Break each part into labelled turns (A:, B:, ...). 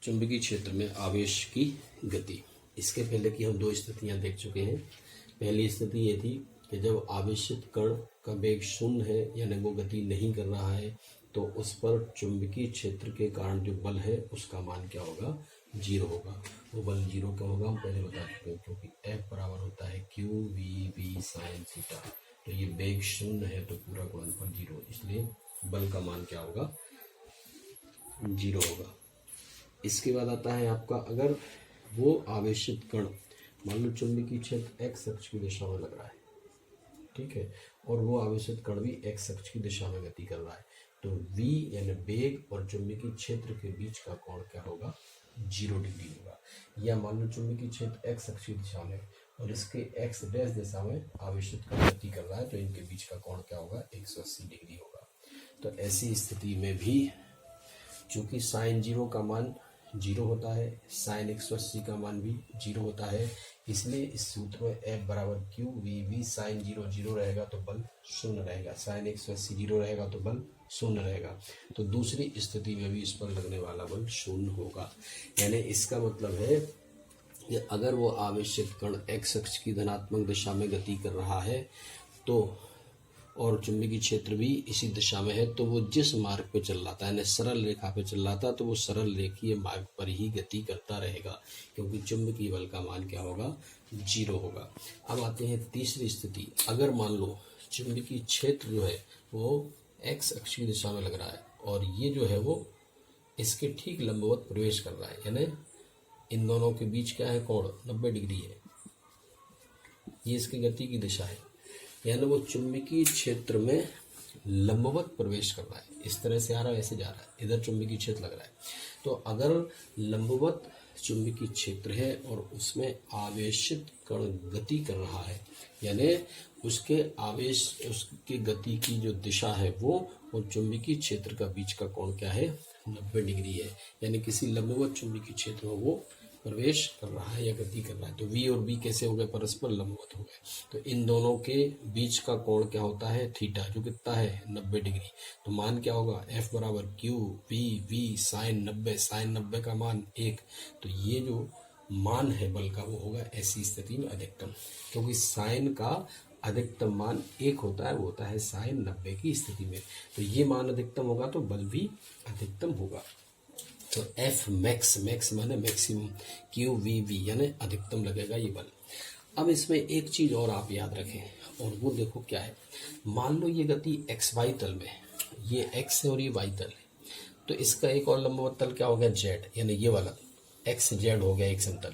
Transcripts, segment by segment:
A: चुंबकीय क्षेत्र में आवेश की गति। इसके पहले की हम दो स्थितियां देख चुके हैं। पहली स्थिति ये थी कि जब आवेशित कण का वेग शून्य है यानी वो गति नहीं कर रहा है तो उस पर चुंबकीय क्षेत्र के कारण जो बल है उसका मान क्या होगा, जीरो होगा। वो बल जीरो क्या होगा हम पहले बता चुके हैं, क्योंकि F बराबर होता है QV sin थीटा। तो ये वेग शून्य है तो पूरा गुणनफल जीरो, इसलिए बल का मान क्या होगा, जीरो होगा। इसके बाद आता है आपका, अगर वो आवेशित कण मान लो चुंबकीय क्षेत्र x अक्ष की दिशा में लग रहा है, ठीक है, और वो आवेशित कण भी x अक्ष की दिशा में गति कर रहा है, तो v यानी वेग और चुंबकीय क्षेत्र के बीच का कोण क्या होगा, 0 डिग्री होगा। या मान लो चुंबकीय क्षेत्र x अक्ष की दिशा में और इसके x डैश दिशा में आवेशित कण गति कर रहा है, तो इनके बीच का कोण क्या होगा, 180 डिग्री होगा। तो ऐसी स्थिति में भी चूंकि साइन जीरो का मान जीरो होता है, साइन 180 का मान भी जीरो होता है, इसलिए इस सूत्र में F बराबर Q V sine zero zero रहेगा तो बल शून्य रहेगा, साइन 180 जीरो रहेगा तो बल शून्य रहेगा। तो दूसरी स्थिति में भी इस पर लगने वाला बल शून्य होगा। यानी इसका मतलब है कि अगर वो आवेशित कण x अक्ष की धनात्मक दिशा में गति कर रहा है तो और चुंबकीय क्षेत्र भी इसी दिशा में है, तो वो जिस मार्ग पे चल रहा था यानी सरल रेखा पे चल रहा था तो वो सरल रेखीय मार्ग पर ही गति करता रहेगा, क्योंकि चुंबकीय बल का मान क्या होगा, जीरो होगा। अब आते हैं तीसरी स्थिति। अगर मान लो चुंबकीय क्षेत्र जो है वो x अक्ष की दिशा में लग रहा है और ये जो है वो इसके ठीक लंबवत प्रवेश कर रहा है, यानी इन दोनों के बीच क्या है, कोण 90 डिग्री है, ये इसकी गति की दिशा है, यानी वो चुंबकीय क्षेत्र में लंबवत प्रवेश कर रहा है, इस तरह से आ रहा है ऐसे जा रहा है, इधर चुंबकीय क्षेत्र लग रहा है। तो अगर लंबवत चुंबकीय क्षेत्र है और उसमें आवेशित कण गति कर रहा है, यानी उसके आवेश उसकी गति की जो दिशा है वो और चुंबकीय क्षेत्र का बीच का कोण क्या है, 90 डिग्री है, यानी किसी लंबवत चुंबकीय क्षेत्र में वो प्रवेश कर रहा है या गति कर रहा है। तो v और b कैसे हो गए, परस्पर लंबवत हो गए। तो इन दोनों के बीच का कोण क्या होता है, थीटा, जो कितना है 90 डिग्री। तो मान क्या होगा, F बराबर क्यू वी साइन 90, साइन 90 का मान 1। तो ये जो मान है बल का वो होगा ऐसी स्थिति में अधिकतम, क्योंकि साइन का अधिकतम मान 1 होता है, वो होता है साइन 90 की स्थिति में। तो ये मान अधिकतम होगा तो बल भी अधिकतम होगा। तो F मैक्स माने मैक्सिमम, क्यू वी यानी अधिकतम लगेगा ये बल। अब इसमें एक चीज और आप याद रखें और वो देखो क्या है। मान लो ये गति एक्स वाई तल में, ये एक्स है और ये वाई तल है, तो इसका एक और लंबवत तल क्या हो गया, जेड, यानी ये वाला एक्स जेड हो गया एक समतल।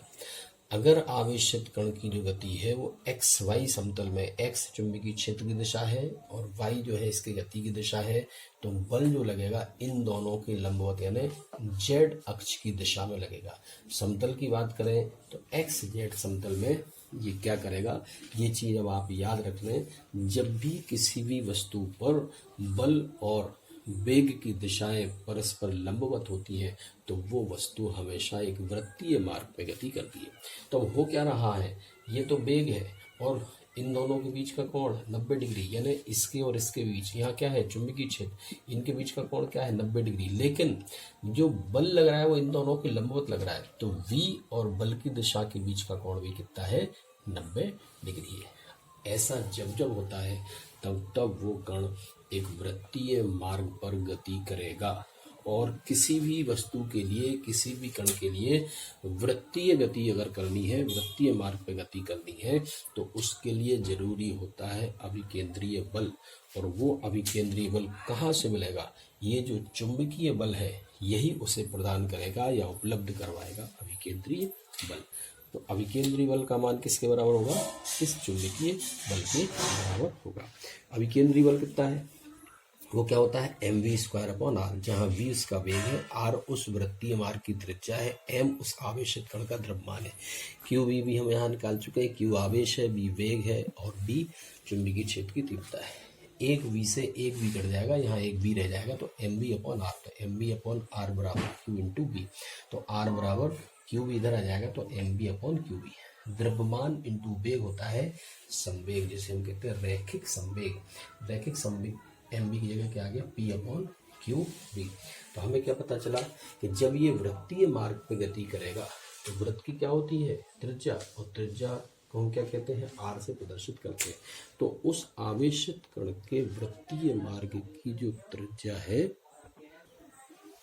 A: अगर आवेशित कण की जो गति है वो एक्स वाई समतल में, एक्स चुंबकीय क्षेत्र की दिशा है और वाई जो है इसकी गति की दिशा है, तो बल जो लगेगा इन दोनों के लंबवत यानी जेड अक्ष की दिशा में लगेगा। समतल की बात करें तो एक्स जेड समतल में ये क्या करेगा, ये चीज अब आप याद रख लें, जब भी किसी भी वस्तु पर बल और वेग की दिशाएं परस्पर लंबवत होती हैं तो वो वस्तु हमेशा एक वृत्तीय मार्ग पे गति करती है। तो हो क्या रहा है, ये तो वेग है और इन दोनों के बीच का कोण 90 डिग्री, यानी इसके और इसके बीच यहाँ क्या है, चुंबकीय क्षेत्र, इनके बीच का कोण क्या है, 90 डिग्री। लेकिन जो बल लग रहा है वो इन दोनों के लंबवत लग रहा है, तो v और बल की दिशा के बीच का कोण भी कितना है, 90 डिग्री है। ऐसा जब जब होता है तब तब वो कण एक वृत्तीय मार्ग पर गति करेगा। और किसी भी वस्तु के लिए, किसी भी कण के लिए वृत्तीय गति अगर करनी है, वृत्तीय मार्ग पर गति करनी है, तो उसके लिए जरूरी होता है अभिकेंद्रीय बल। और वो अभिकेंद्रीय बल कहाँ से मिलेगा, ये जो चुंबकीय बल है यही उसे प्रदान करेगा या उपलब्ध करवाएगा अभिकेंद्रीय बल। तो अभिकेंद्रीय बल का मान किसके बराबर होगा, इस चुंबकीय बल के बराबर होगा। अभिकेंद्रीय बल कितना है, वो क्या होता है, mv²/r, जहाँ v उसका वेग है, r उस वृत्तीय मार्ग की त्रिज्या है, m उस आवेशित कण का द्रव्यमान है। q v भी हम यहाँ निकाल चुके हैं, q आवेश है, v वेग है और b चुंबकीय क्षेत्र की तीव्रता है। एक v से एक v कट जाएगा, यहाँ एक v रह जाएगा, तो mv/r, तो mv/r बराबर q इंटू v, तो r बराबर q v इधर आ जाएगा तो mv/qv। द्रव्यमान इंटू वेग होता है संवेग, जैसे हम कहते हैं रैखिक संवेग। रैखिक संवेग mv की जगह क्या आ गया, p/q क्यू बी। तो हमें क्या पता चला कि जब ये वृत्तीय मार्ग पे गति करेगा तो वृत्त की क्या होती है, त्रिज्या, और त्रिज्या को हम क्या कहते हैं, आर से प्रदर्शित करते हैं। तो उस आवेशित कण के वृत्तीय मार्ग की जो त्रिज्या है,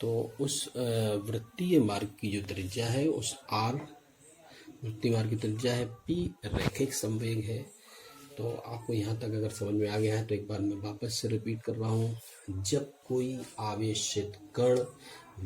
A: तो उस वृत्तीय मार्ग की जो त्रिज्या है, उस आर वृत्तीय मार्ग की त्रिज्या है, पी रैखिक संवेग है। तो आपको यहाँ तक अगर समझ में आ गया है तो एक बार मैं वापस से रिपीट कर रहा हूँ। जब कोई आवेशित कण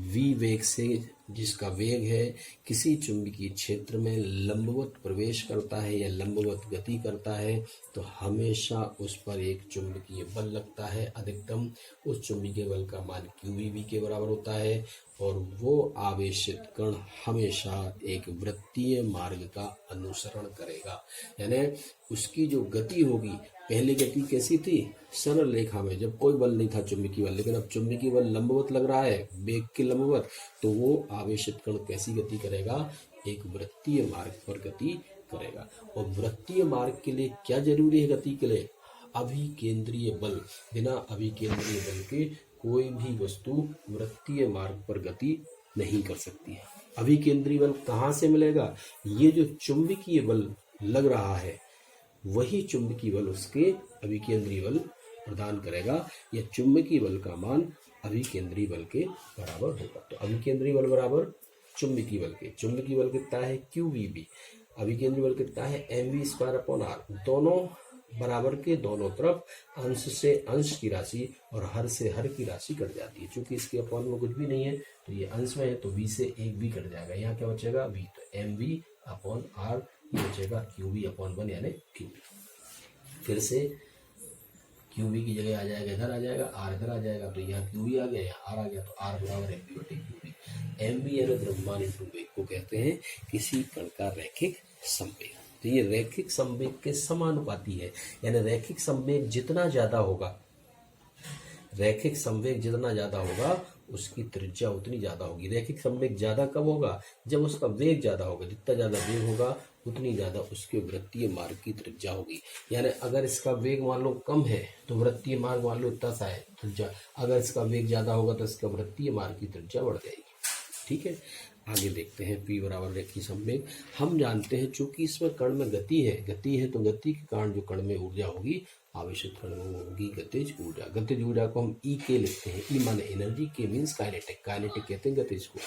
A: v वेग से, जिसका वेग है, किसी चुंबकीय क्षेत्र में लंबवत प्रवेश करता है या लंबवत गति करता है, तो हमेशा उस पर एक चुंबकीय बल लगता है। अधिकतम उस चुंबकीय बल का मान QVB के बराबर होता है, और वो आवेशित कण हमेशा एक वृत्तीय मार्ग का अनुसरण करेगा। यानी उसकी जो गति होगी, पहले गति कैसी थी, सरल रेखा में, जब कोई बल नहीं था चुंबकीय बल, लेकिन अब चुंबकीय बल लंबवत लग रहा है, वेग के लंबवत, तो वो आवेशित कण कैसी गति करेगा, एक वृत्तीय मार्ग पर गति करेगा। और वृत्तीय मार्ग के लिए क्या जरूरी है गति के लिए, अभिकेंद्रीय बल। बिना अभिकेंद्रीय बल के कोई भी वस्तु वृत्तीय मार्ग पर गति नहीं कर सकती है। अभिकेंद्रीय बल कहाँ से मिलेगा, ये जो चुंबकीय बल लग रहा है वही चुंबकीय बल उसके अभिकेंद्रीय बल प्रदान करेगा। यह चुंबकीय बल का मान अभिकेंद्रीय बल के बराबर होगा। तो अभिकेंद्रीय बल बराबर चुंबकीय बल के, चुंबकीय बल कितना है QVB, अभिकेंद्रीय बल कितना है mv²/r। दोनों बराबर के दोनों तरफ अंश से अंश की राशि और हर से हर की राशि कट जाती है। चूंकि इसके अपॉन में कुछ भी नहीं है तो ये अंश में है, तो v से एक भी कट जाएगा। यहाँ क्या बचेगा, v, तो mv/r, ये बचेगा QV/1 यानी QV। फिर से QV की जगह आ जाएगा, इधर आ जाएगा, R इधर आ जाएगा, तो यहाँ QV आ गया, यहाँ R आ गया, तो R बराबर mv/QV। mv यानी द्रव्यमान इंटू वेग को कहते हैं किसी कण का रैखिक संवेग। तो ये रैखिक संवेग के समानुपाती है, यानी रैखिक संवेग जितना ज्यादा होगा, रैखिक संवेग जितना ज्यादा होगा उसकी त्रिज्या उतनी ज्यादा होगी। रैखिक संवेग ज्यादा कब होगा, जब उसका वेग ज्यादा होगा। जितना ज्यादा वेग होगा उतनी ज्यादा उसके वृत्तीय मार्ग की त्रिज्या होगी। यानी अगर इसका वेग मान लो कम है तो वृत्तीय मार्ग मान लो इतना सा है त्रिज्या, अगर इसका वेग ज्यादा होगा तो इसका वृत्तीय मार्ग की त्रिज्या बढ़ जाएगी। ठीक है, आगे देखते हैं। P बराबर रैखिक संवेग। हम जानते हैं चूंकि इसमें कण में गति है तो गति के कारण जो कण में ऊर्जा होगी, आवेशित कण में होगी गतिज ऊर्जा। गतिज ऊर्जा को हम E के लिखते हैं। E माने एनर्जी, के मीन्स काइनेटिक, काइनेटिक कहते हैं गतिज को।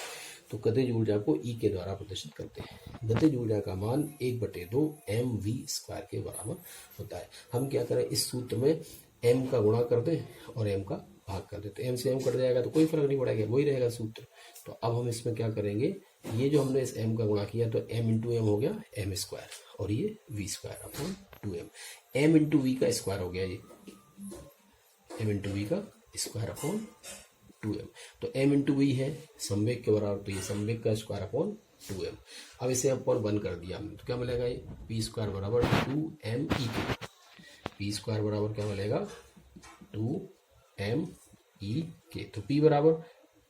A: तो गतिज ऊर्जा को E के द्वारा प्रदर्शित करते हैं। गतिज ऊर्जा का मान 1/2 mv² के बराबर होता है। हम क्या करें, इस सूत्र में m का गुणा कर दें और m का भाग कर दें, तो m से m कट जाएगा तो कोई फर्क नहीं पड़ेगा, वही रहेगा सूत्र। तो अब हम इसमें क्या करेंगे, ये जो हमने इस m का गुणा किया तो m इंटू एम हो गया m², और ये v²/2m, m इंटू वी का स्क्वायर हो गया, ये m इंटू वी का स्क्वायर/2m। तो m इंटू वी है संवेग के बराबर, तो ये संवेग का स्क्वायर/2m। अब इसे अपन 1 कर दिया हमने, तो क्या मिलेगा, ये p² बराबर 2me, p² बराबर क्या मिलेगा 2me। तो p बराबर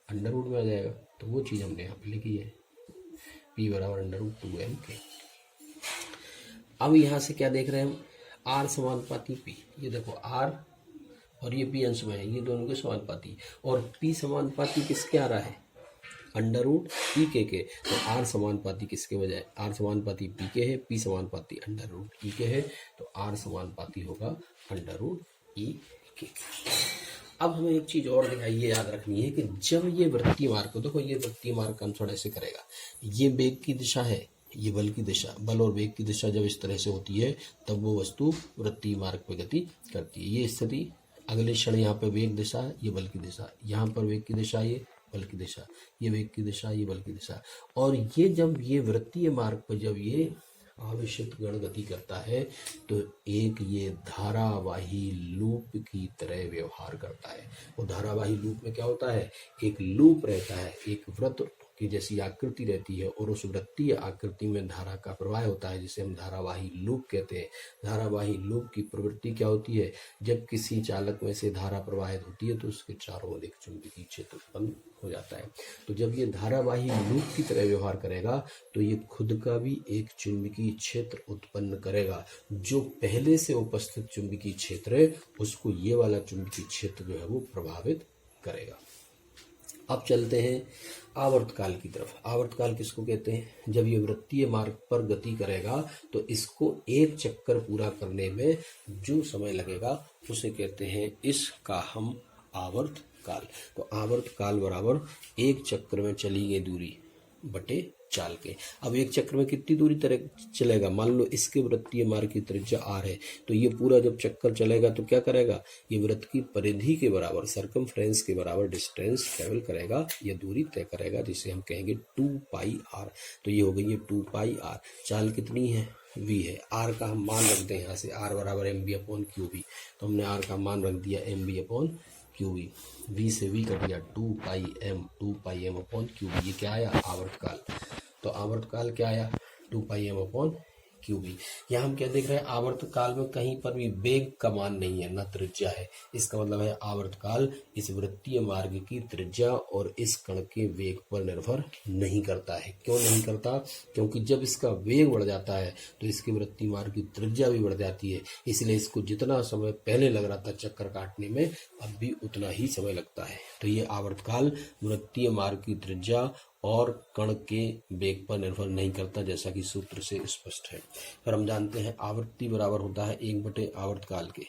A: अंडर रूट में आ जाएगा, तो वो चीज हमने यहाँ पे लिखी है, p बराबर √2m। अब यहाँ से क्या देख रहे हैं हम, r समानुपाती p। ये देखो r और ये p अंश में है, ये दोनों के समानुपाती, और p समानुपाती किसके आ रहा है, √e के। तो r समानुपाती किसके बजाय, r समानुपाती p के है, p समानुपाती √e के है, तो r समानुपाती होगा √e के। अब हमें एक चीज और दिखाई, ये याद रखनी है कि जब ये वृत्तीय मार्ग को, देखो ये वृत्तीय मार्ग का अनुसरण ऐसे करेगा, ये वेग की दिशा है, ये बल की दिशा, बल और वेग की दिशा जब इस तरह से होती है तब वो वस्तु वृत्तीय मार्ग पर गति करती है। ये स्थिति, अगले क्षण यहाँ पे वेग दिशा है, ये बल की दिशा, यहाँ पर वेग की दिशा, ये बल की दिशा, ये वेग की दिशा, ये बल की दिशा। और ये जब ये वृत्तीय मार्ग पर जब ये आवेशित कण गति करता है तो एक ये धारावाही लूप की तरह व्यवहार करता है। वो धारावाही लूप में क्या होता है, एक लूप रहता है, एक वृत्त की जैसी आकृति रहती है, और उस वृत्तीय आकृति में धारा का प्रवाह होता है, जिसे हम धारावाही लूप कहते हैं। धारावाही लूप की प्रवृत्ति क्या होती है, जब किसी चालक में से धारा प्रवाहित होती है तो उसके चारों ओर एक चुंबकीय क्षेत्र उत्पन्न हो जाता है। तो जब ये धारावाही लूप की तरह व्यवहार करेगा तो ये खुद का भी एक चुंबकीय क्षेत्र उत्पन्न करेगा। जो पहले से उपस्थित चुंबकीय क्षेत्र है उसको ये वाला चुंबकीय क्षेत्र जो है वो प्रभावित करेगा। अब चलते हैं आवर्तकाल की तरफ। आवर्तकाल किसको कहते हैं? जब ये वृत्तीय मार्ग पर गति करेगा तो इसको एक चक्कर पूरा करने में जो समय लगेगा उसे कहते हैं, इसका हम आवर्तकाल। तो आवर्तकाल बराबर एक चक्र में चली गई दूरी बटे चाल के। अब एक चक्र में कितनी दूरी तरह चलेगा? मान लो इसके वृत्तीय मार्ग की त्रिज्या r है, तो ये पूरा जब चक्कर चलेगा तो क्या करेगा? ये वृत्त की परिधि के बराबर, सर्कमफ्रेंस के बराबर डिस्टेंस ट्रेवल करेगा, ये दूरी तय करेगा, जिसे हम कहेंगे 2πr। तो ये हो गई है 2πr। चाल कितनी है? v है। r का हम मान रख दें यहाँ से, r बराबर mv/qv। तो हमने r का मान रख दिया mv/qv। v से v कट गया 2πm/qv। ये क्या आया? आवर्तकाल। तो आवर्तकाल क्या आया? 2πm/qv। यहाँ हम क्या देख रहे हैं? आवर्तकाल में कहीं पर भी वेग का मान नहीं है, न त्रिज्या है। इसका मतलब है आवर्तकाल इस वृत्तीय मार्ग की त्रिज्या और इस कण के वेग पर निर्भर नहीं करता है। क्यों नहीं करता? क्योंकि जब इसका वेग बढ़ जाता है तो इसके वृत्तीय मार्ग की त्रिज्या भी बढ़ जाती है। इसलिए इसको जितना समय पहले लग रहा था चक्कर काटने में, अब भी उतना ही समय लगता है। तो ये आवर्तकाल वृत्तीय मार्ग की त्रिज्या और कण के वेग पर निर्भर नहीं करता, जैसा कि सूत्र से स्पष्ट है। फिर हम जानते हैं आवृत्ति बराबर होता है 1/आवर्तकाल के।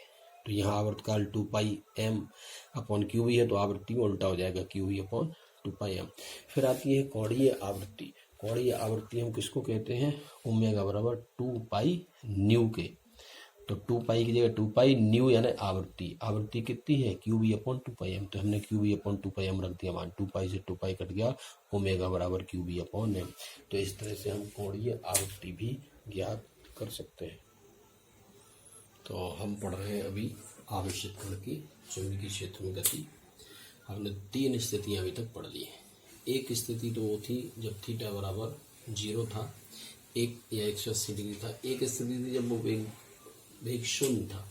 A: तो यहाँ आवर्तकाल 2πm/qv है, तो आवृत्ति में उल्टा हो जाएगा qv/2πm। फिर आती है कोणीय आवृत्ति। कोणीय आवृत्ति हम किसको कहते हैं? ओमेगा बराबर 2πν के। तो 2π की जगह 2πν यानी आवृत्ति। आवृत्ति कितनी है? qv/2πm। तो हमने qv/2πm रख दिया मान। 2π से 2π कट गया, ओमेगा बराबर qv/m। तो इस तरह से हम कोणीय आवृत्ति भी ज्ञात कर सकते हैं। तो हम पढ़ रहे हैं अभी आवेशित कण की चुंबकीय क्षेत्र में गति। हमने 3 स्थितियां अभी तक पढ़ ली हैं। एक स्थिति तो वो थी जब थीटा बराबर 0 था, एक या 180 डिग्री था। एक स्थिति थी जब वो वेग शून्य था।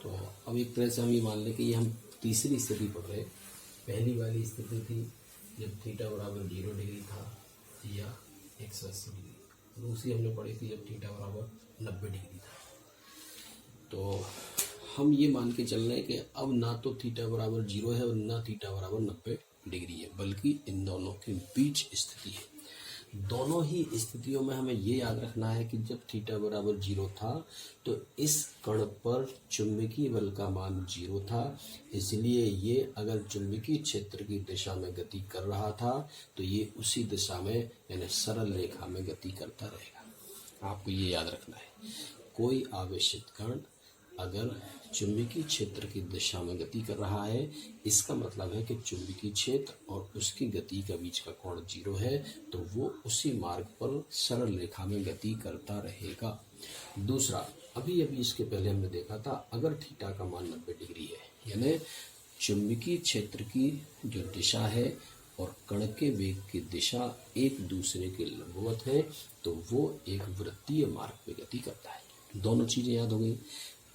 A: तो अब एक तरह से हम ये मान लें कि ये हम तीसरी स्थिति पढ़ रहे हैं। पहली वाली स्थिति थी जब थीटा बराबर 0 डिग्री था या 180 डिग्री। दूसरी हमने पढ़ी थी जब थीटा बराबर 90 डिग्री था। तो हम ये मान के चल रहे हैं कि अब ना तो थीटा बराबर 0 है और ना थीटा बराबर 90 डिग्री है, बल्कि इन दोनों के बीच स्थिति है। दोनों ही स्थितियों में हमें ये याद रखना है कि जब थीटा बराबर 0 था तो इस कण पर चुंबकीय बल का मान 0 था। इसलिए ये अगर चुंबकीय क्षेत्र की दिशा में गति कर रहा था तो ये उसी दिशा में यानी सरल रेखा में गति करता रहेगा। आपको ये याद रखना है, कोई आवेशित कण अगर चुंबकीय क्षेत्र की दिशा में गति कर रहा है, इसका मतलब है कि चुंबकीय क्षेत्र और उसकी गति के बीच का कोण 0 है, तो वो उसी मार्ग पर सरल रेखा में गति करता रहेगा। दूसरा, अभी इसके पहले हमने देखा था, अगर थीटा का मान 90 डिग्री है यानी चुंबकीय क्षेत्र की जो दिशा है और कण के वेग की दिशा एक दूसरे के लंबवत है, तो वो एक वृत्तीय मार्ग पे गति करता है। दोनों चीजें याद हो गई।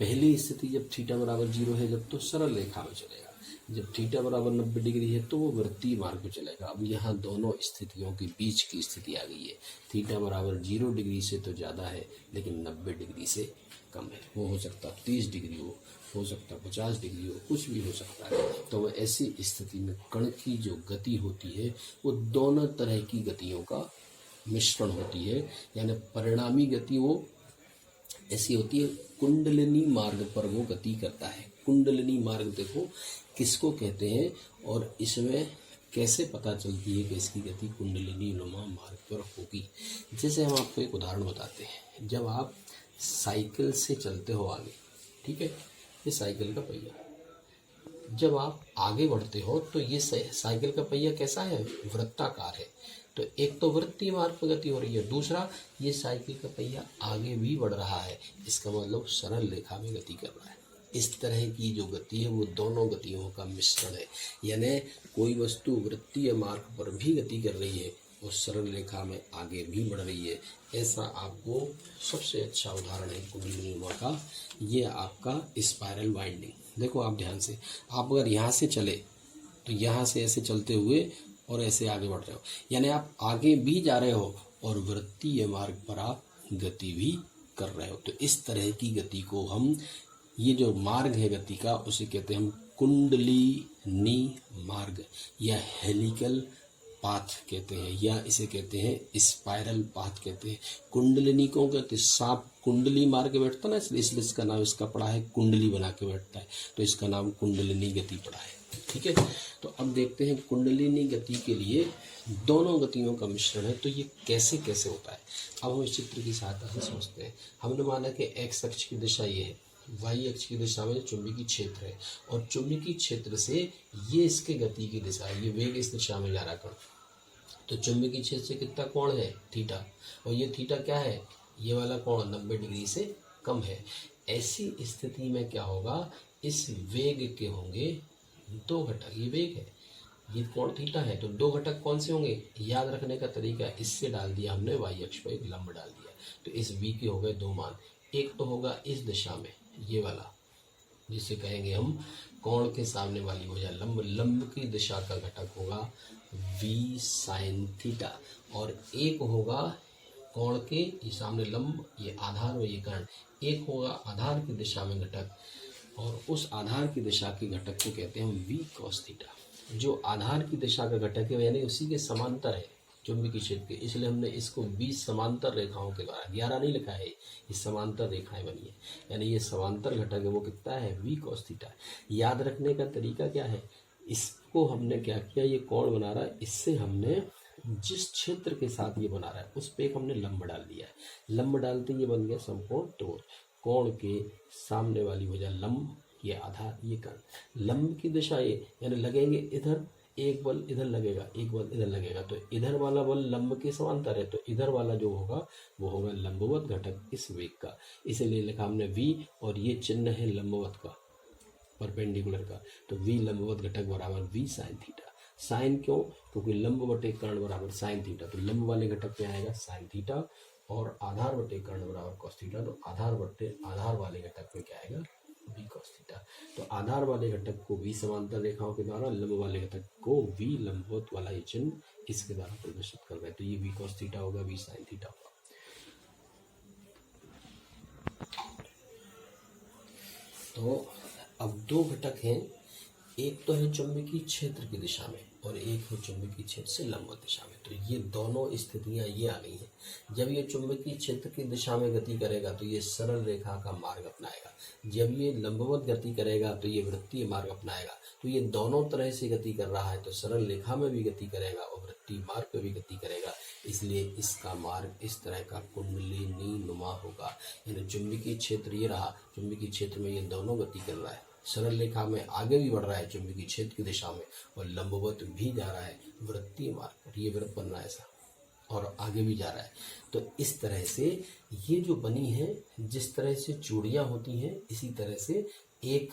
A: पहली स्थिति जब थीटा बराबर 0 है जब तो सरल रेखा में चलेगा, जब थीटा बराबर 90 डिग्री है तो वो वृत्तीय मार्ग पे चलेगा। अब यहाँ दोनों स्थितियों के बीच की स्थिति आ गई है। थीटा बराबर 0 डिग्री से तो ज़्यादा है लेकिन 90 डिग्री से कम है। वो हो सकता 30 डिग्री हो सकता 50 डिग्री हो, कुछ भी हो सकता है। तो वह ऐसी स्थिति में कण की जो गति होती है वो दोनों तरह की गतियों का मिश्रण होती है, यानी परिणामी गति वो ऐसी होती है, कुंडलिनी मार्ग पर वो गति करता है। कुंडलिनी मार्ग देखो किसको कहते हैं और इसमें कैसे पता चलती है कि इसकी गति कुंडलिनी नुमा मार्ग पर होगी। जैसे हम आपको एक उदाहरण बताते हैं। जब आप साइकिल से चलते हो आगे, ठीक है, ये साइकिल का पहिया, जब आप आगे बढ़ते हो तो ये साइकिल का पहिया कैसा है? वृत्ताकार है। तो एक तो वृत्तीय मार्ग पर गति हो रही है, दूसरा ये साइकिल का पहिया आगे भी बढ़ रहा है, इसका मतलब सरल रेखा में गति कर रहा है। इस तरह की जो गति है वो दोनों गतियों का मिश्रण है, यानी कोई वस्तु वृत्तीय मार्ग पर भी गति कर रही है और सरल रेखा में आगे भी बढ़ रही है। ऐसा आपको सबसे अच्छा उदाहरण है कुंडलिनी का, ये आपका स्पाइरल वाइंडिंग। देखो आप ध्यान से, आप अगर यहाँ से चले तो यहाँ से ऐसे चलते हुए और ऐसे आगे बढ़ रहे हो, यानी आप आगे भी जा रहे हो और वृत्तीय मार्ग पर आप गति भी कर रहे हो। तो इस तरह की गति को हम, ये जो मार्ग है गति का, उसे कहते हैं हम कुंडलिनी मार्ग या हेलिकल पाथ कहते हैं, या इसे कहते हैं स्पाइरल पाथ कहते हैं। कुंडलिनी को कहते हैं, सांप कुंडली मार के बैठता ना, इसलिए इसका नाम इसका पड़ा है कुंडली बना के बैठता है, तो इसका नाम कुंडलिनी गति पड़ा है। ठीक है, तो अब देखते हैं कुंडलिनी गति के लिए दोनों गतियों का मिश्रण है, तो ये कैसे कैसे होता है। अब हम इस चित्र की सहायता से सोचते हैं। हमने माना कि एक्स अक्ष की दिशा ये है, वाई अक्ष की दिशा में चुंबकीय क्षेत्र है, और चुंबकीय क्षेत्र से ये इसके गति की दिशा है, ये वेग इस दिशा में जा रहा कण, तो चुंबकीय क्षेत्र से कितना कोण है, थीटा, और ये थीटा क्या है, ये वाला कोण 90 डिग्री से कम है। ऐसी स्थिति में क्या होगा, इस वेग के होंगे दो घटक, ये वेग है, ये कोण थीटा है, तो दो घटक कौन से होंगे, याद रखने का तरीका, इससे डाल दिया हमने वाई अक्ष पर एक लंब डाल दिया, तो इस v के हो गए दो मान। एक तो होगा इस दिशा में ये वाला, जिसे कहेंगे हम कोण के सामने वाली भुजा, लंब, लंब की दिशा का घटक होगा v साइन थीटा, और एक होगा कोण के, ये सामने लंब, ये आधार और ये कर्ण, एक होगा आधार की दिशा में घटक, और उस आधार की दिशा के घटक को कहते हैं हम v cos थीटा। जो आधार की दिशा का घटक है यानी उसी के समांतर है चुंबकीय क्षेत्र के, इसलिए हमने इसको 20 समांतर रेखाओं के द्वारा, 11 नहीं लिखा है, ये समांतर रेखाएं बनी है, यानी ये समांतर घटक है, वो कितना है, v cos थीटा। याद रखने का तरीका क्या है, इसको हमने क्या किया, ये कोण बना रहा है, इससे हमने जिस क्षेत्र के साथ ये बना रहा है उस पे एक हमने लंब डाल दिया है, लंब डालते ये बन गया समकोण त्रिभुज। कोण के सामने वाली भुजा लंब, ये आधार, ये कर्ण, लंब की दिशा ये, यानी लगेंगे इधर, एक बल इधर लगेगा, एक बल इधर लगेगा, तो इधर वाला बल लंब के समांतर है, तो इधर वाला जो होगा वो होगा लंबवत घटक इस वेग का, इसीलिए लिखा हमने v, और ये चिन्ह है लंबवत का, परपेंडिकुलर का, तो v लंबवत घटक बराबर v साइन थीटा। साइन क्यों, क्योंकि लंब बटे कर्ण बराबर साइन थीटा, तो लंब वाले घटक में आएगा साइन थीटा, और आधार बटे कर्ण बराबर कॉस थीटा, तो आधार बटे आधार वाले घटक में क्या आएगा, v cos थीटा। तो आधार वाले घटक को v समांतर रेखाओं के द्वारा, लंब वाले घटक को v लंबवत वाला ये चिन्ह इसके द्वारा प्रदर्शित कर रहे हैं, तो ये v cos थीटा होगा, v sin थीटा होगा। तो अब दो घटक हैं, एक तो है चुंबकीय क्षेत्र की दिशा में और एक है चुंबकीय क्षेत्र से लंबवत दिशा में, तो ये दोनों स्थितियां ये आ गई हैं। जब ये चुंबकीय क्षेत्र की दिशा में गति करेगा तो ये सरल रेखा का मार्ग अपनाएगा, जब ये लंबवत गति करेगा तो ये वृत्तीय मार्ग अपनाएगा। तो ये दोनों तरह से गति कर रहा है, तो सरल रेखा में भी गति करेगा और वृत्तीय मार्ग पे भी गति करेगा, इसलिए इसका मार्ग इस तरह का कुंडलिनी नुमा होगा। यानी चुंबकीय क्षेत्र ये रहा, चुंबकीय क्षेत्र में ये दोनों गति कर रहा है, सरल रेखा में आगे भी बढ़ रहा है चुंबकीय क्षेत्र की दिशा में, और लंबवत भी जा रहा है वृत्तीय मार्ग पर, ये वृत्त बन रहा है ऐसा, और आगे भी जा रहा है। तो इस तरह से ये जो बनी है, जिस तरह से चूड़ियाँ होती हैं इसी तरह से एक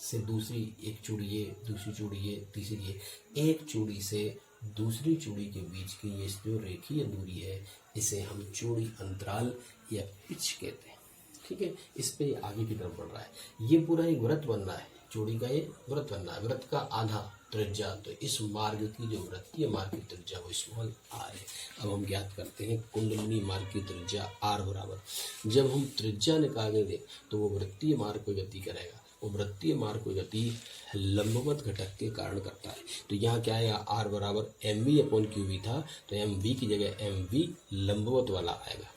A: से दूसरी, एक चूड़ी ये, दूसरी चूड़ी ये, तीसरी ये, एक चूड़ी से दूसरी चूड़ी के बीच की ये जो रेखीय दूरी है इसे हम चूड़ी अंतराल या पिच कहते हैं। ठीक है, इस पे ये आगे की तरफ बढ़ रहा है, ये पूरा एक वृत्त बन रहा है, चूड़ी का ये वृत्त बन रहा है, वृत्त का आधा त्रिज्या, तो इस मार्ग की जो वृत्तीय मार्ग की त्रिज्या वो स्मॉल आर है। अब हम ज्ञात करते हैं कुंडलिनी मार्ग की त्रिज्या आर बराबर, जब हम त्रिज्या निकालेंगे तो वो वृत्तीय मार्ग को गति करेगा, वो वृत्तीय मार्ग को गति लंबवत घटक के कारण करता है। तो यहाँ क्या आएगा, आर बराबर M V upon Q V था, तो एम वी की जगह एम वी लंबवत वाला आएगा।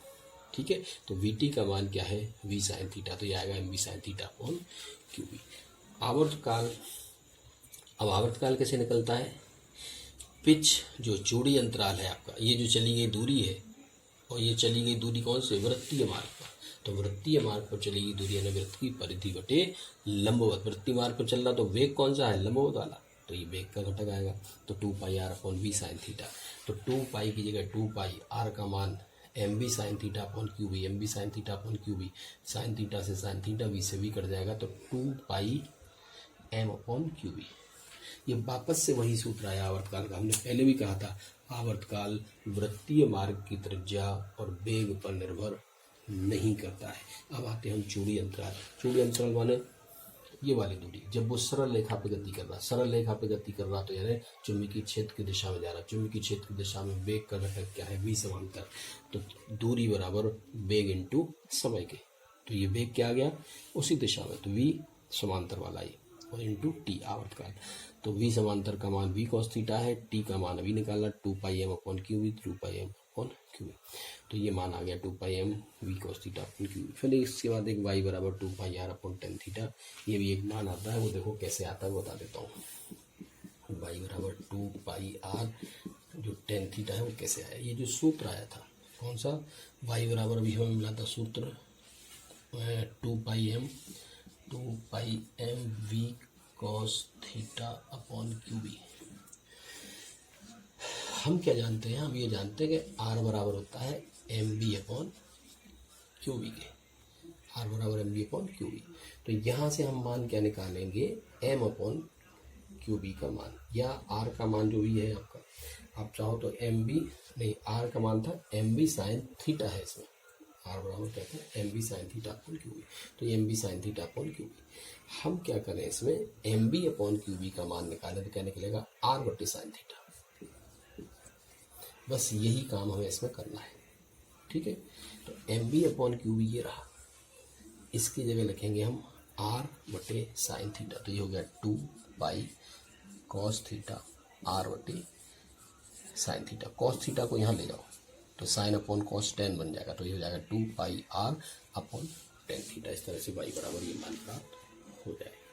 A: ठीक है, तो वी टी का मान क्या है, वी साइन थीटा, तो ये आएगा M V sine theta upon Q V. आवर्तकाल, अब आवर्तकाल कैसे निकलता है, पिच जो चूड़ी अंतराल है आपका, ये जो चली गई दूरी है, और ये चली गई दूरी कौन से, वृत्तीय मार्ग पर, तो वृत्तीय मार्ग पर चली गई दूरी यानी वृत्त की परिधि बटे लंबवत, वृत्तीय मार्ग पर चल रहा तो वेग कौन सा है, लंबवत वाला, तो ये वेग का घटक आएगा, तो 2 pi R upon V sine theta, तो 2 पाई की जगह 2 पाई आर का मान M B sine theta upon Q B, M B sine theta upon Q B, sine theta से साइन थीटा, वी से वी कट जाएगा, तो 2 pi M upon Q B. ये वापस से वही सूत्र आया आवर्तकाल का, हमने पहले भी कहा था आवर्तकाल वृत्तीय मार्ग की त्रिज्या और वेग पर निर्भर नहीं करता है। अब आते हैं हम चूड़ी अंतराल। चूड़ी अंतराल माने ये वाली दूरी, जब वो सरल रेखा पे गति कर रहा, सरल रेखा पे गति कर रहा तो यानी चुंबकीय क्षेत्र की दिशा में जा रहा, चुंबकीय क्षेत्र की दिशा में वेग का घटक क्या है, v समांतर, तो दूरी बराबर वेग इंटू समय के, तो ये वेग क्या आ गया उसी दिशा में, तो v समांतर वाला ही, और इंटू टी आवर्तकाल। तो v समांतर का मान v cos थीटा है, t का मान अभी निकाला 2πm upon Q 2πm upon Q. तो ये मान आ गया 2πm v cos theta upon Q. फिर इसके बाद एक y बराबर 2πr अपॉन टेन थीटा, ये भी एक मान आता है, वो देखो कैसे आता है वो बता देता हूँ। y बराबर 2πr जो टेन थीटा है वो कैसे आया, ये जो सूत्र आया था कौन सा, y बराबर अभी हमें मिला था सूत्र 2πm v cos theta upon Q B. हम क्या जानते हैं, हम ये जानते हैं कि r बराबर होता है M B upon Q B के, r बराबर M B upon Q B. तो यहाँ से हम मान क्या निकालेंगे, m अपॉन क्यू बी का मान, या r का मान जो भी है आपका, आप चाहो तो एम बी नहीं, r का मान था एम बी साइन थीटा है, इसमें r बराबर कहते हैं M B sine theta upon Q B. तो M B sine theta upon Q B, हम क्या करें इसमें M B upon Q B का मान निकालें तो क्या निकलेगा, r बटे साइन थीटा। बस यही काम हमें इसमें करना है, ठीक है। तो M B upon Q B ये रहा, इसकी जगह लिखेंगे हम r बटे साइन थीटा। तो ये हो गया 2 cos थीटा r बटे साइन थीटा। cos थीटा को यहाँ ले जाओ तो साइन अपॉन cos 10 बन जाएगा, तो ये हो जाएगा 2πr अपॉन टेन थीटा। इस तरह से y बराबर ये मान प्राप्त हो जाएगा।